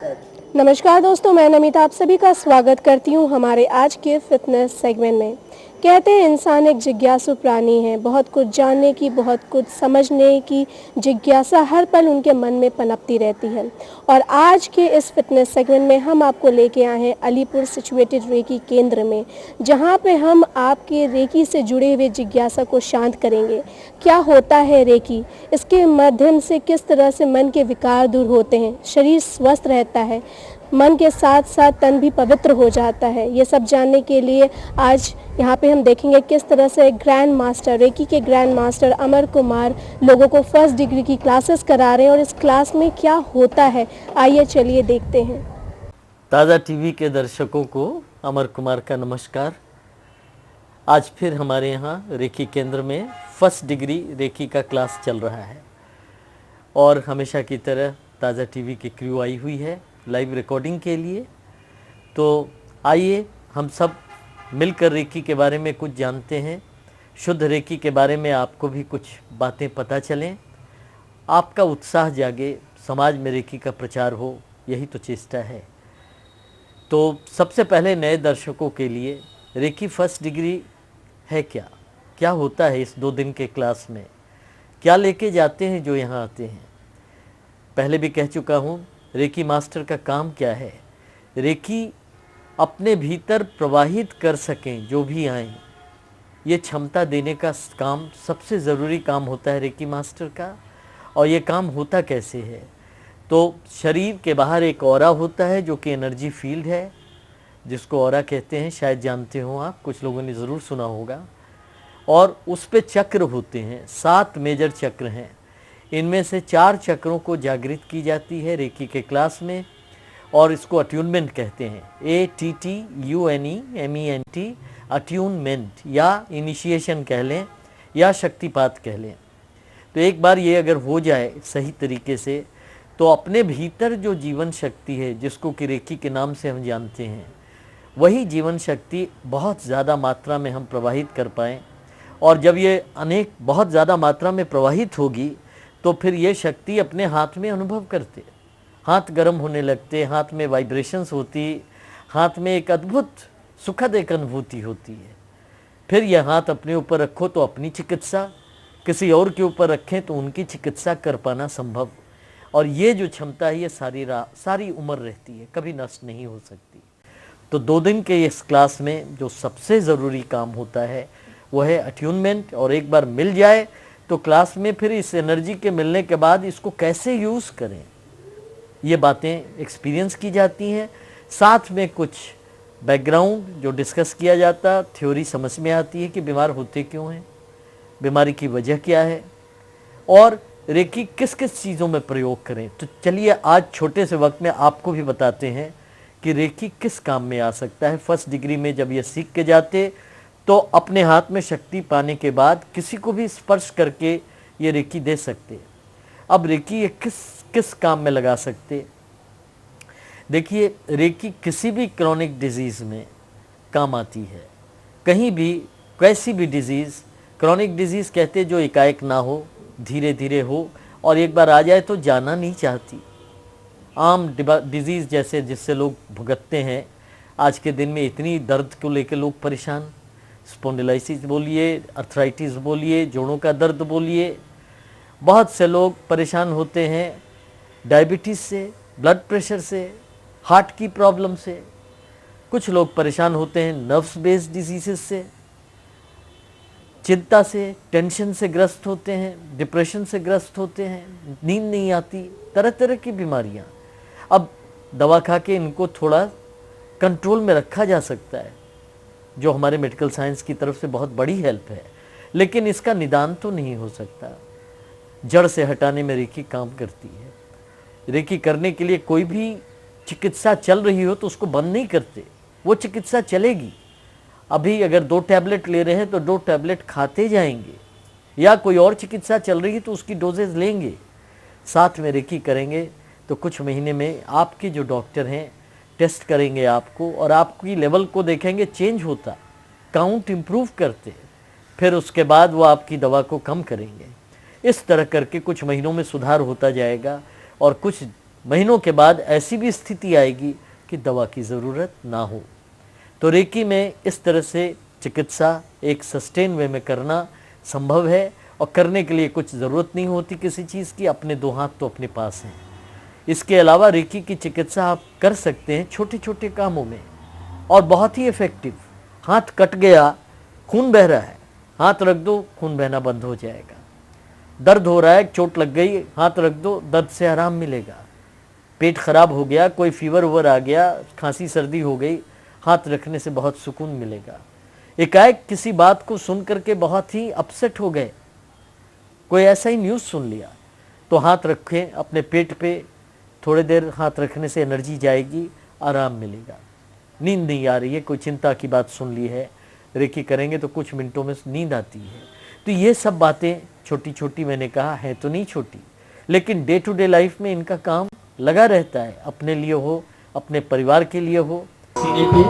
नमस्कार दोस्तों, मैं नमिता आप सभी का स्वागत करती हूँ हमारे आज के फिटनेस सेगमेंट में। कहते हैं इंसान एक जिज्ञासु प्राणी है। बहुत कुछ जानने की, बहुत कुछ समझने की जिज्ञासा हर पल उनके मन में पनपती रहती है। और आज के इस फिटनेस सेगमेंट में हम आपको लेके आए हैं अलीपुर सिचुएटेड रेकी केंद्र में, जहाँ पे हम आपके रेकी से जुड़े हुए जिज्ञासा को शांत करेंगे। क्या होता है रेकी, इसके माध्यम से किस तरह से मन के विकार दूर होते हैं, शरीर स्वस्थ रहता है, मन के साथ साथ तन भी पवित्र हो जाता है। ये सब जानने के लिए आज यहाँ पे हम देखेंगे किस तरह से ग्रैंड मास्टर, रेकी के ग्रैंड मास्टर अमर कुमार लोगों को फर्स्ट डिग्री की क्लासेस करा रहे हैं। और इस क्लास में क्या होता है, आइए चलिए देखते हैं। ताज़ा टीवी के दर्शकों को अमर कुमार का नमस्कार। आज फिर हमारे यहाँ रेकी केंद्र में फर्स्ट डिग्री रेकी का क्लास चल रहा है और हमेशा की तरह ताज़ा टीवी की क्रू आई हुई है लाइव रिकॉर्डिंग के लिए। तो आइए हम सब मिलकर रेकी के बारे में कुछ जानते हैं, शुद्ध रेकी के बारे में आपको भी कुछ बातें पता चलें, आपका उत्साह जागे, समाज में रेकी का प्रचार हो, यही तो चेष्टा है। तो सबसे पहले नए दर्शकों के लिए रेकी फर्स्ट डिग्री है क्या, क्या होता है इस 2 दिन के क्लास में, क्या लेके जाते हैं जो यहाँ आते हैं। पहले भी कह चुका हूँ, रेकी मास्टर का काम क्या है। रेकी अपने भीतर प्रवाहित कर सकें जो भी आए, ये क्षमता देने का काम सबसे ज़रूरी काम होता है रेकी मास्टर का। और ये काम होता कैसे है, तो शरीर के बाहर एक ऑरा होता है जो कि एनर्जी फील्ड है, जिसको ऑरा कहते हैं, शायद जानते हो आप, कुछ लोगों ने ज़रूर सुना होगा। और उस पे चक्र होते हैं, 7 मेजर चक्र हैं। इनमें से 4 चक्रों को जागृत की जाती है रेकी के क्लास में और इसको अट्यूनमेंट कहते हैं, ATTUNEMENT, अट्यूनमेंट या इनिशिएशन कह लें या शक्तिपात कह लें। तो एक बार ये अगर हो जाए सही तरीके से, तो अपने भीतर जो जीवन शक्ति है, जिसको कि रेकी के नाम से हम जानते हैं, वही जीवन शक्ति बहुत ज़्यादा मात्रा में हम प्रवाहित कर पाएँ। और जब ये बहुत ज़्यादा मात्रा में प्रवाहित होगी तो फिर ये शक्ति अपने हाथ में अनुभव करते, हाथ गर्म होने लगते, हाथ में वाइब्रेशंस होती, हाथ में एक अद्भुत सुखद एक अनुभूति होती है। फिर यह हाथ अपने ऊपर रखो तो अपनी चिकित्सा, किसी और के ऊपर रखें तो उनकी चिकित्सा कर पाना संभव। और ये जो क्षमता है ये सारी उम्र रहती है, कभी नष्ट नहीं हो सकती। तो 2 दिन के इस क्लास में जो सबसे ज़रूरी काम होता है वो है अट्यूनमेंट। और एक बार मिल जाए तो क्लास में फिर इस एनर्जी के मिलने के बाद इसको कैसे यूज़ करें, ये बातें एक्सपीरियंस की जाती हैं। साथ में कुछ बैकग्राउंड जो डिस्कस किया जाता, थ्योरी समझ में आती है कि बीमार होते क्यों हैं, बीमारी की वजह क्या है और रेकी किस किस चीज़ों में प्रयोग करें। तो चलिए आज छोटे से वक्त में आपको भी बताते हैं कि रेकी किस काम में आ सकता है। फर्स्ट डिग्री में जब ये सीख के जाते तो अपने हाथ में शक्ति पाने के बाद किसी को भी स्पर्श करके ये रेकी दे सकते। अब रेकी ये किस किस काम में लगा सकते। देखिए, रेकी किसी भी क्रॉनिक डिजीज़ में काम आती है, कहीं भी कैसी भी डिजीज़। क्रॉनिक डिजीज़ कहते जो एकाएक ना हो, धीरे धीरे हो और एक बार आ जाए तो जाना नहीं चाहती। आम डिजीज़ जैसे जिससे लोग भुगतते हैं आज के दिन में, इतनी दर्द को लेकर लोग परेशान, स्पॉन्डिलाइसिस बोलिए, अर्थराइटिस बोलिए, जोड़ों का दर्द बोलिए, बहुत से लोग परेशान होते हैं डायबिटीज़ से, ब्लड प्रेशर से, हार्ट की प्रॉब्लम से। कुछ लोग परेशान होते हैं नर्व्स बेस्ड डिजीज़ से, चिंता से, टेंशन से ग्रस्त होते हैं, डिप्रेशन से ग्रस्त होते हैं, नींद नहीं आती, तरह तरह की बीमारियां। अब दवा खा के इनको थोड़ा कंट्रोल में रखा जा सकता है, जो हमारे मेडिकल साइंस की तरफ से बहुत बड़ी हेल्प है, लेकिन इसका निदान तो नहीं हो सकता। जड़ से हटाने में रेकी काम करती है। रेकी करने के लिए कोई भी चिकित्सा चल रही हो तो उसको बंद नहीं करते, वो चिकित्सा चलेगी। अभी अगर 2 टैबलेट ले रहे हैं तो 2 टैबलेट खाते जाएंगे, या कोई और चिकित्सा चल रही है तो उसकी डोजेज लेंगे, साथ में रेकी करेंगे तो कुछ महीने में आपके जो डॉक्टर हैं टेस्ट करेंगे आपको और आपकी लेवल को देखेंगे चेंज होता, काउंट इम्प्रूव करते, फिर उसके बाद वो आपकी दवा को कम करेंगे। इस तरह करके कुछ महीनों में सुधार होता जाएगा और कुछ महीनों के बाद ऐसी भी स्थिति आएगी कि दवा की ज़रूरत ना हो। तो रेकी में इस तरह से चिकित्सा एक सस्टेन वे में करना संभव है, और करने के लिए कुछ ज़रूरत नहीं होती किसी चीज़ की, अपने दो हाथ तो अपने पास हैं। इसके अलावा रेकी की चिकित्सा आप कर सकते हैं छोटे छोटे कामों में, और बहुत ही इफ़ेक्टिव। हाथ कट गया, खून बह रहा है, हाथ रख दो, खून बहना बंद हो जाएगा। दर्द हो रहा है, चोट लग गई, हाथ रख दो, दर्द से आराम मिलेगा। पेट खराब हो गया, कोई फीवर उवर आ गया, खांसी सर्दी हो गई, हाथ रखने से बहुत सुकून मिलेगा। एकाएक किसी बात को सुन करके बहुत ही अपसेट हो गए, कोई ऐसा ही न्यूज़ सुन लिया, तो हाथ रखें अपने पेट पे, थोड़ी देर हाथ रखने से एनर्जी जाएगी, आराम मिलेगा। नींद नहीं आ रही है, कोई चिंता की बात सुन ली है, रेकी करेंगे तो कुछ मिनटों में नींद आती है। तो ये सब बातें छोटी छोटी, मैंने कहा है तो नहीं छोटी, लेकिन डे टू डे लाइफ में इनका काम लगा रहता है, अपने लिए हो, अपने परिवार के लिए हो। सीने पे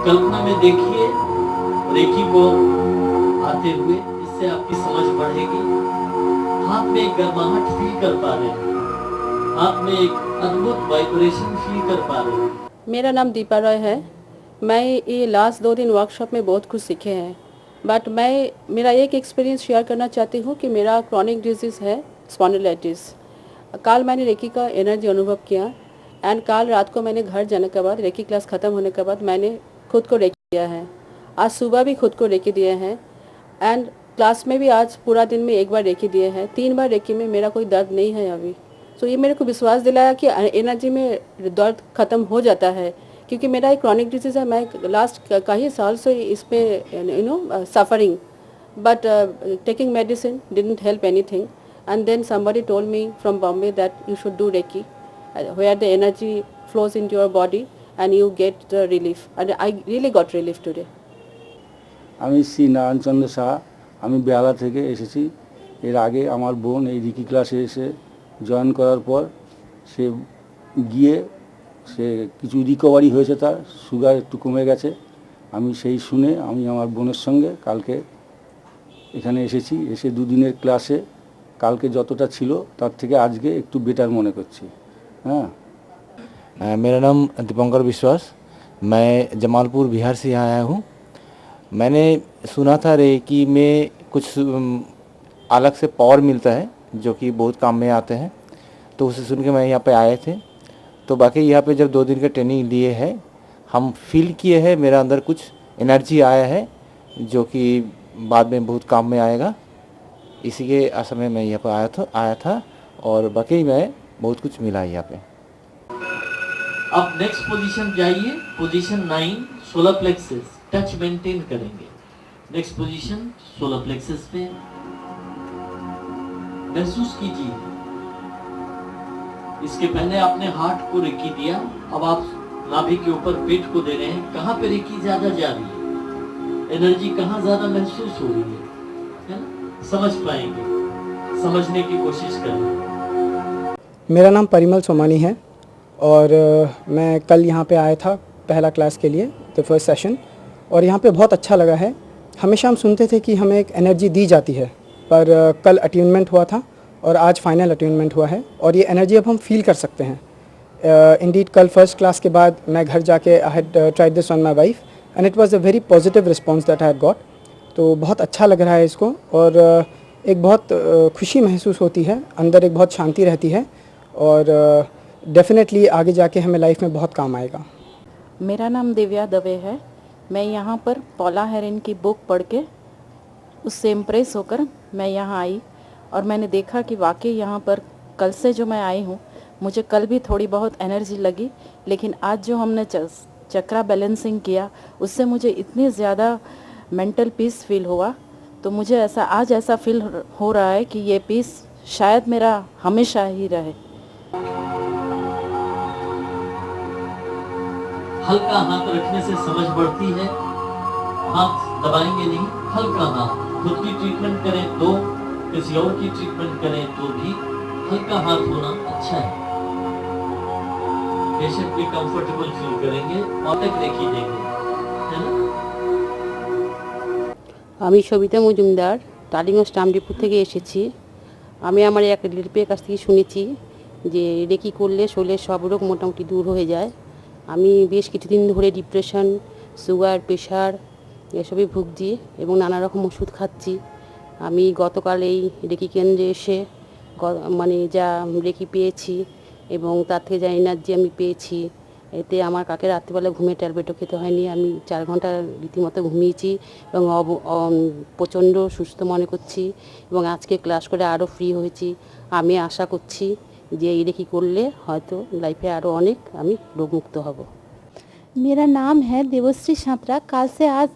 कल्पना में देखिए रेकी को आते हुए, इससे आपकी समझ बढ़ेगी। हाथ में एक गर्माहट फील कर पा रहे हैं, हाथ में एक अद्भुत वाइब्रेशन फील कर पा रहे हैं। मेरा नाम दीपा रॉय है। मैं ये लास्ट 2 दिन वर्कशॉप में बहुत कुछ सीखे हैं, बट मैं मेरा एक एक्सपीरियंस शेयर करना चाहती हूँ कि मेरा क्रॉनिक डिजीज़ है स्पॉन्डिलाइटिस। कल मैंने रेकी का एनर्जी अनुभव किया, एंड कल रात को मैंने घर जाने के बाद, रेकी क्लास ख़त्म होने के बाद मैंने खुद को रेकी दिया है। आज सुबह भी खुद को रेकी दिए हैं, एंड क्लास में भी आज पूरा दिन में एक बार रेकी दिए हैं। 3 बार रेकी में मेरा कोई दर्द नहीं है अभी। तो ये मेरे को विश्वास दिलाया कि एनर्जी में दर्द ख़त्म हो जाता है, क्योंकि मेरा एक क्रॉनिक डिजीज़ है। मैं लास्ट कई साल से इसमें suffering, but taking medicine didn't help anything, and then somebody told me from Bombay that you should do Reiki, where the energy flows into your body and you get the relief, and I really got relief today. আমি শ্রী নারায়ণচন্দ্র সাহা, আমি বেহালা থেকে এসেছি। এর আগে আমার বোন এই Ricky ক্লাসে এসে জয়েন করার পর সে গিয়ে সে কিছু রিকভারি হয়েছে, তার সুগার একটু কমে গেছে। আমি সেই শুনে আমি আমার বোনের সঙ্গে কালকে এখানে এসেছি। এসে 2 দিনের ক্লাসে কালকে যতটা ছিল তার থেকে আজকে একটু বেটার মনে করছি। हाँ, मेरा नाम दीपंकर विश्वास, मैं जमालपुर बिहार से यहाँ आया हूँ। मैंने सुना था रेकी में कुछ अलग से पावर मिलता है जो कि बहुत काम में आते हैं, तो उसे सुन के मैं यहाँ पे आए थे। तो बाकी यहाँ पे जब 2 दिन का ट्रेनिंग लिए है, हम फील किए हैं मेरा अंदर कुछ एनर्जी आया है जो कि बाद में बहुत काम में आएगा। इसी के आशा में मैं यहाँ पर आया था और बाकी मैं बहुत कुछ मिला यहाँ पे। अब नेक्स्ट पोजीशन जाइए, position 9 solar plexus, touch maintain करेंगे। नेक्स्ट पोजीशन सोलर प्लेक्सस पे महसूस कीजिए। इसके पहले आपने हार्ट को रेकी दिया, अब आप नाभि के ऊपर पेट को दे रहे हैं। कहाँ पे रेकी ज्यादा जा रही है, एनर्जी कहाँ ज्यादा महसूस हो रही है ना? समझ पाएंगे, समझने की कोशिश करें। मेरा नाम परिमल सोमानी है और मैं कल यहाँ पे आया था पहला क्लास के लिए, द फर्स्ट सेशन, और यहाँ पे बहुत अच्छा लगा है। हमेशा हम सुनते थे कि हमें एक एनर्जी दी जाती है, पर कल अट्यूनमेंट हुआ था और आज फाइनल अट्यूनमेंट हुआ है, और ये एनर्जी अब हम फील कर सकते हैं। इंडीड कल फर्स्ट क्लास के बाद मैं घर जाके I had tried this on my wife and it was a very positive response that I had got. तो बहुत अच्छा लग रहा है इसको, और एक बहुत खुशी महसूस होती है, अंदर एक बहुत शांति रहती है, और डेफिनेटली आगे जाके हमें लाइफ में बहुत काम आएगा। मेरा नाम दिव्या दवे है। मैं यहाँ पर पॉला हेरन की बुक पढ़ के उससे इम्प्रेस होकर मैं यहाँ आई, और मैंने देखा कि वाकई यहाँ पर कल से जो मैं आई हूँ, मुझे कल भी थोड़ी बहुत एनर्जी लगी, लेकिन आज जो हमने चक्रा बैलेंसिंग किया उससे मुझे इतनी ज़्यादा मेंटल पीस फील हुआ। तो मुझे आज ऐसा फील हो रहा है कि ये पीस शायद मेरा हमेशा ही रहे। हल्का हाथ रखने से समझ बढ़ती है, हाथ दबाएंगे नहीं, हल्का हाथ। खुद की ट्रीटमेंट करें तो, किसी और की ट्रीटमेंट करें तो भी हल्का हाथ होना अच्छा है। पेशेंट भी कंफर्टेबल फील करेंगे और तक रेकी देंगे, है ना? আমি সবিতা মজুমদার টালিগঞ্জ টামডিপুর থেকে এসেছি। আমি আমার এক রিলেটিভের কাছ থেকে শুনেছি যে রেকি করলে শরীরের সব রোগ মোটামুটি দূর হয়ে যায়। আমি বেশ কিছুদিন ধরে ডিপ্রেশন, সুগার, প্রেশার এসবই ভুগছি এবং নানা রকম ওষুধ খাচ্ছি। আমি গতকাল এই রেকি কেন্দ্রে এসে মানে যা রেকি পেয়েছি এবং তার থেকে যা এনার্জি আমি পেয়েছি, এতে আমার কাকে রাত্রিবেলা ঘুমিয়ে ট্যাবলেটও খেতে হয়নি। আমি 4 ঘন্টা রীতিমতো ঘুমিয়েছি এবং প্রচণ্ড সুস্থ মনে করছি এবং আজকে ক্লাস করে আরও ফ্রি হয়েছি। আমি আশা করছি যে এই রেকি করলে হয়তো লাইফে আরও অনেক আমি রোগমুক্ত হব। मेरा नाम है देवश्री छात्रा। कल से आज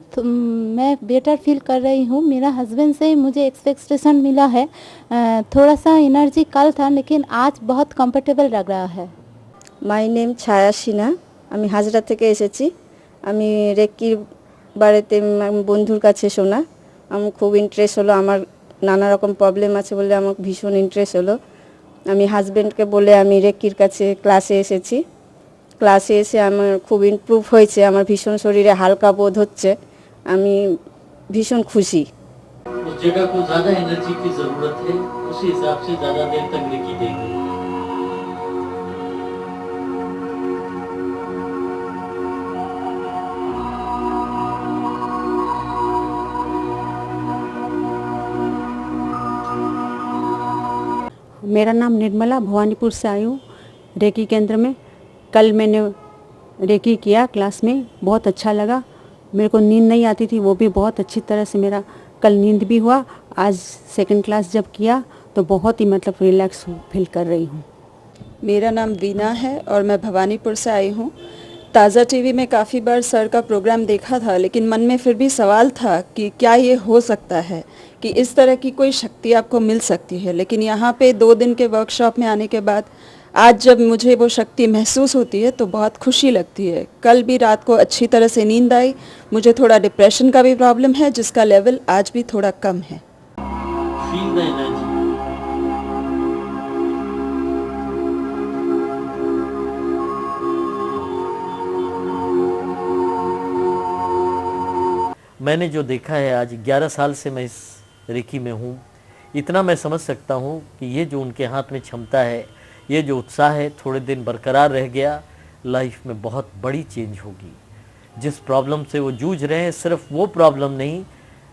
मैं बेटर फील कर रही हूँ। मेरा हस्बैंड से मुझे एक्सपेक्टेशन मिला है। थोड़ा सा एनर्जी कल था लेकिन आज बहुत कंफर्टेबल लग रहा है। মাই নেম ছায়া সিনহা। আমি হাজরা থেকে এসেছি। আমি রেকির বাড়িতে আমি বন্ধুর কাছে শোনা, আমার খুব ইন্টারেস্ট হলো। আমার নানা রকম প্রবলেম আছে বলে আমার ভীষণ ইন্টারেস্ট হলো। আমি হাজব্যান্ডকে বলে আমি রেকির কাছে ক্লাসে এসেছি। ক্লাসে এসে আমার খুব ইমপ্রুভ হয়েছে। আমার ভীষণ শরীরে হালকা বোধ হচ্ছে। আমি ভীষণ খুশি। उस जगह को ज्यादा एनर्जी की जरूरत है, उसी हिसाब से ज्यादा देर तक रेकी देंगे। मेरा नाम निर्मला, भवानीपुर से आई हूँ रेकी केंद्र में। कल मैंने रेकी किया क्लास में, बहुत अच्छा लगा। मेरे को नींद नहीं आती थी, वो भी बहुत अच्छी तरह से मेरा कल नींद भी हुआ। आज सेकंड क्लास जब किया तो बहुत ही मतलब रिलैक्स फील कर रही हूँ। मेरा नाम वीना है और मैं भवानीपुर से आई हूँ। ताज़ा टीवी में काफ़ी बार सर का प्रोग्राम देखा था, लेकिन मन में फिर भी सवाल था कि क्या ये हो सकता है कि इस तरह की कोई शक्ति आपको मिल सकती है। लेकिन यहाँ पे 2 दिन के वर्कशॉप में आने के बाद आज जब मुझे वो शक्ति महसूस होती है तो बहुत खुशी लगती है। कल भी रात को अच्छी तरह से नींद आई। मुझे थोड़ा डिप्रेशन का भी प्रॉब्लम है, जिसका लेवल आज भी थोड़ा कम है। Feel the energy. मैंने जो देखा है, आज 11 साल से मैं इस रेकी में हूँ, इतना मैं समझ सकता हूँ कि ये जो उनके हाथ में क्षमता है, ये जो उत्साह है, थोड़े दिन बरकरार रह गया, लाइफ में बहुत बड़ी चेंज होगी। जिस प्रॉब्लम से वो जूझ रहे हैं, सिर्फ वो प्रॉब्लम नहीं,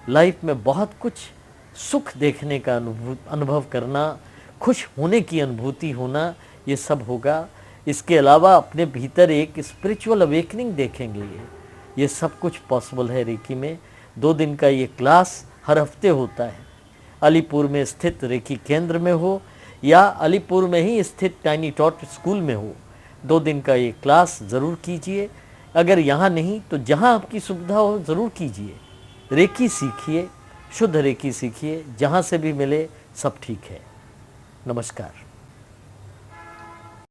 लाइफ में बहुत कुछ सुख देखने का अनुभव करना, खुश होने की अनुभूति होना, ये सब होगा। इसके अलावा अपने भीतर एक स्पिरिचुअल अवेकनिंग देखेंगे। ये सब कुछ पॉसिबल है रेकी में। 2 दिन का ये क्लास हर हफ्ते होता है। अलीपुर में स्थित रेकी केंद्र में हो या अलीपुर में ही स्थित टाइनी टॉट स्कूल में हो, 2 दिन का ये क्लास ज़रूर कीजिए। अगर यहाँ नहीं तो जहाँ आपकी सुविधा हो ज़रूर कीजिए। रेकी सीखिए, शुद्ध रेकी सीखिए, जहाँ से भी मिले सब ठीक है। नमस्कार।